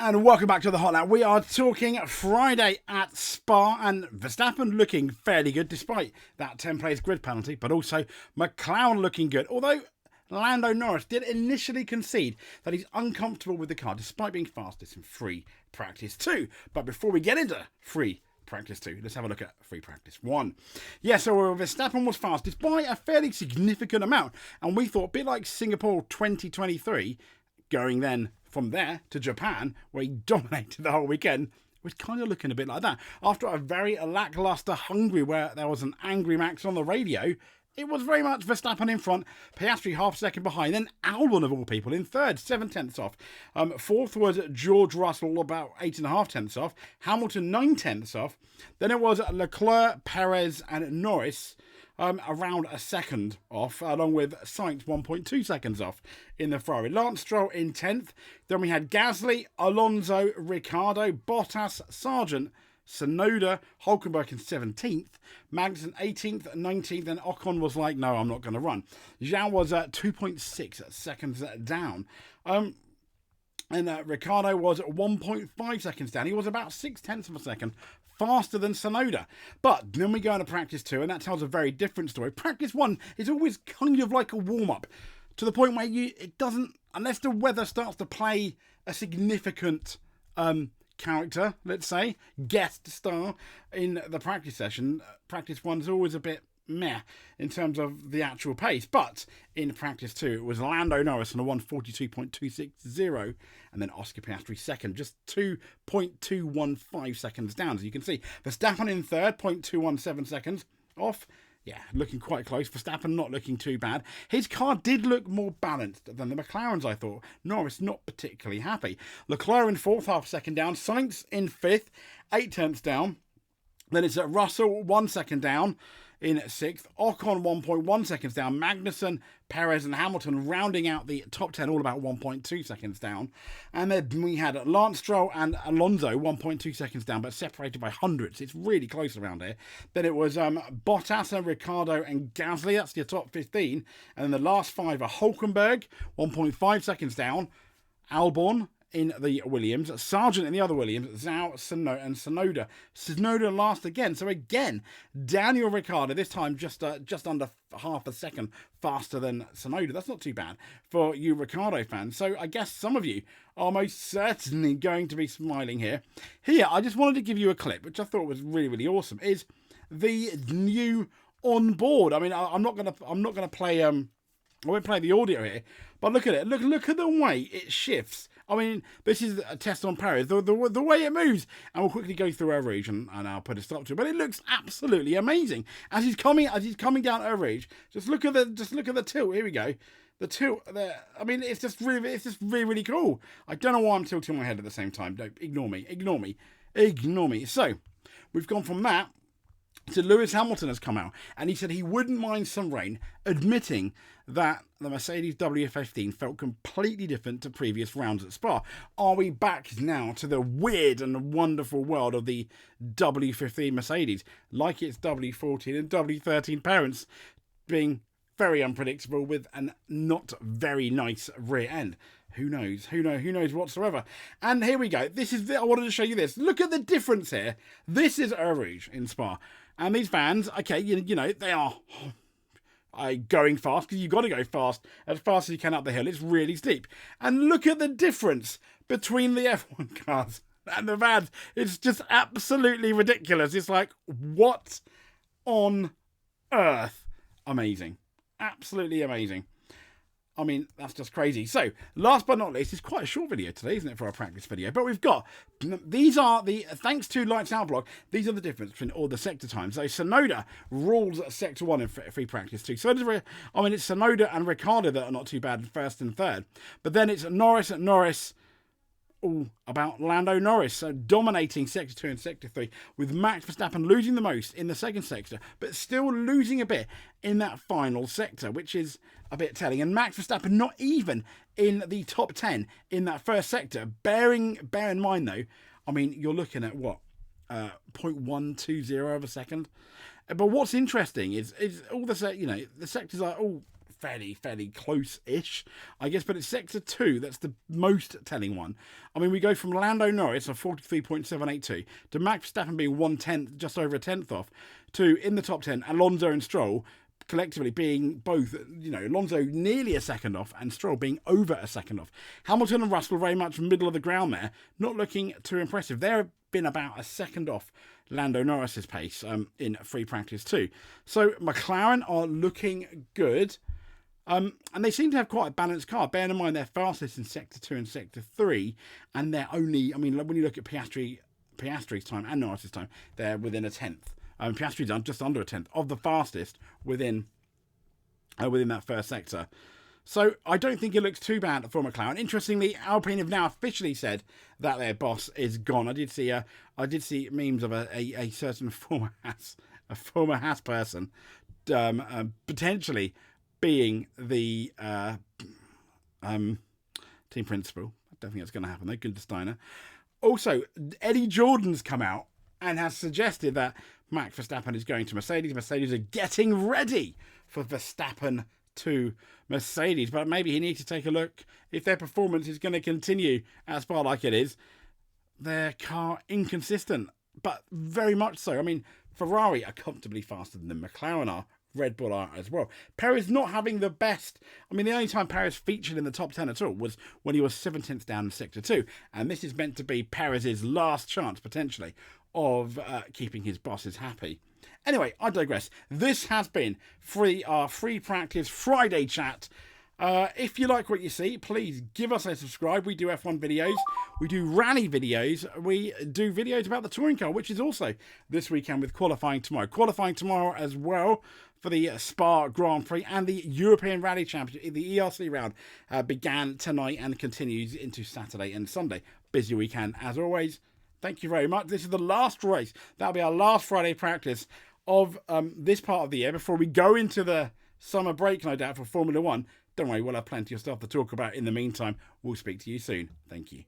And welcome back to the Hot Lap. We are talking Friday at Spa, and Verstappen looking fairly good despite that 10 place grid penalty, but also McLaren looking good. Although Lando Norris did initially concede that he's uncomfortable with the car despite being fastest in free practice 2. But before we get into free practice 2, let's have a look at free practice 1. Yeah, so Verstappen was fastest by a fairly significant amount, and we thought a bit like Singapore 2023, going then from there to Japan, where he dominated the whole weekend, was kind of looking a bit like that. After a very lackluster Hungary, where there was an angry Max on the radio, it was very much Verstappen in front, Piastri half a second behind, then Albon of all people in third, 7 tenths off. Fourth was George Russell, about 8.5 tenths off. Hamilton, 9 tenths off. Then it was Leclerc, Perez and Norris, around a second off, along with Sainz 1.2 seconds off in the Ferrari. Lance Stroll in 10th. Then we had Gasly, Alonso, Ricciardo, Bottas, Sargent, Tsunoda, Hulkenberg in 17th, Magnussen 18th, 19th, and Ocon was like, no, I'm not going to run. Zhao was at 2.6 seconds down. And Ricciardo was at 1.5 seconds down. He was about 6 tenths of a second faster than Tsunoda. But then we go into practice 2, and that tells a very different story. Practice 1 is always kind of like a warm-up, to the point where it doesn't, unless the weather starts to play a significant character, let's say, guest star in the practice session, practice 1's always a bit meh in terms of the actual pace. But in practice 2, it was Lando Norris on a 1:42.260, and then Oscar Piastri second, just 2.215 seconds down, as you can see. Verstappen in third, 0.217 seconds off. Yeah, looking quite close. Verstappen not looking too bad. His car did look more balanced than the McLaren's, I thought. Norris not particularly happy. Leclerc in fourth, half a second down. Sainz in fifth, 8 tenths down. Then it's Russell, 1 second down in sixth. Ocon, 1.1 seconds down. Magnussen, Perez and Hamilton rounding out the top 10, all about 1.2 seconds down. And then we had Lance Stroll and Alonso, 1.2 seconds down, but separated by hundreds. It's really close around here. Then it was Bottas and Ricciardo and Gasly. That's your top 15. And then the last 5 are Hulkenberg, 1.5 seconds down. Albon in the Williams, Sargent in the other Williams, Zhao, and Tsunoda. Tsunoda last again. So again, Daniel Ricciardo, this time just under half a second faster than Tsunoda. That's not too bad for you Ricciardo fans. So I guess some of you are most certainly going to be smiling here. Here, I just wanted to give you a clip, which I thought was really, really awesome, is the new onboard. I mean, I'm not gonna play I won't play the audio here, but look at it. Look at the way it shifts. I mean, this is a test on Paris, the way it moves. And we'll quickly go through Eau Rouge and I'll put a stop to it. But it looks absolutely amazing. As he's coming down Eau Rouge, just look at the tilt. Here we go. The tilt there. I mean, it's just really cool. I don't know why I'm tilting my head at the same time. Don't ignore me. So we've gone from that to Lewis Hamilton has come out, and he said he wouldn't mind some rain, admitting that the Mercedes W15 felt completely different to previous rounds at Spa. Are we back now to the weird and wonderful world of the W15 Mercedes, like its W14 and W13 parents, being very unpredictable with a not very nice rear end? Who knows? Who knows whatsoever? And here we go. I wanted to show you this. Look at the difference here. This is Eau Rouge in Spa. And these fans, okay, you know, they are going fast, because you've got to go fast as you can up the hill. It's really steep. And look at the difference between the F1 cars and the vans. It's just absolutely ridiculous. It's like, what on earth? Amazing. Absolutely amazing. I mean, that's just crazy. So, last but not least, it's quite a short video today, isn't it, for our practice video? But we've got, thanks to Lights Out Blog, these are the difference between all the sector times. So, Tsunoda rules sector 1 in free practice 2. So, it's Tsunoda and Ricciardo that are not too bad in first and third. But then it's Norris, all about Lando Norris, so dominating sector 2 and sector 3, with Max Verstappen losing the most in the second sector, but still losing a bit in that final sector, which is a bit telling. And Max Verstappen not even in the top 10 in that first sector. Bear in mind though, I mean, you're looking at what, 0.120 of a second. But what's interesting is all the sectors are all fairly close-ish, I guess, but it's Sector 2 that's the most telling one. I mean, we go from Lando Norris of 43.782 to Max Verstappen being 1/10, just over a tenth off, to in the top 10, Alonso and Stroll collectively being both, Alonso nearly a second off and Stroll being over a second off. Hamilton and Russell very much middle of the ground there, not looking too impressive. They've been about a second off Lando Norris's pace in free practice too. So McLaren are looking good. And they seem to have quite a balanced car. Bearing in mind they're fastest in Sector 2 and Sector 3. And they're only, when you look at Piastri's time and Norris's time, they're within a tenth. Piastri's done just under a tenth of the fastest within that first sector. So I don't think it looks too bad for McLaren. Interestingly, Alpine have now officially said that their boss is gone. I did see memes of a certain former Haas person potentially being the team principal. I don't think that's going to happen. They couldn't Steiner. Also, Eddie Jordan's come out and has suggested that Max Verstappen is going to Mercedes. Mercedes are getting ready for Verstappen to Mercedes. But maybe he needs to take a look if their performance is going to continue at Spa like it is. Their car inconsistent, but very much so. I mean, Ferrari are comfortably faster than them. McLaren are. Red Bull are as well. Perez not having the best. I mean, the only time Perez featured in the top 10 at all was when he was 17th down in Sector 2. And this is meant to be Perez's last chance, potentially, of keeping his bosses happy. Anyway, I digress. This has been our free practice Friday chat. If you like what you see, please give us a subscribe. We do F1 videos. We do rally videos. We do videos about the touring car, which is also this weekend with qualifying tomorrow. Qualifying tomorrow as well for the Spa Grand Prix and the European Rally Championship. The ERC round began tonight and continues into Saturday and Sunday. Busy weekend as always. Thank you very much. This is the last race. That'll be our last Friday practice of this part of the year before we go into the summer break, no doubt, for Formula One. Don't worry, we'll have plenty of stuff to talk about in the meantime. We'll speak to you soon. Thank you.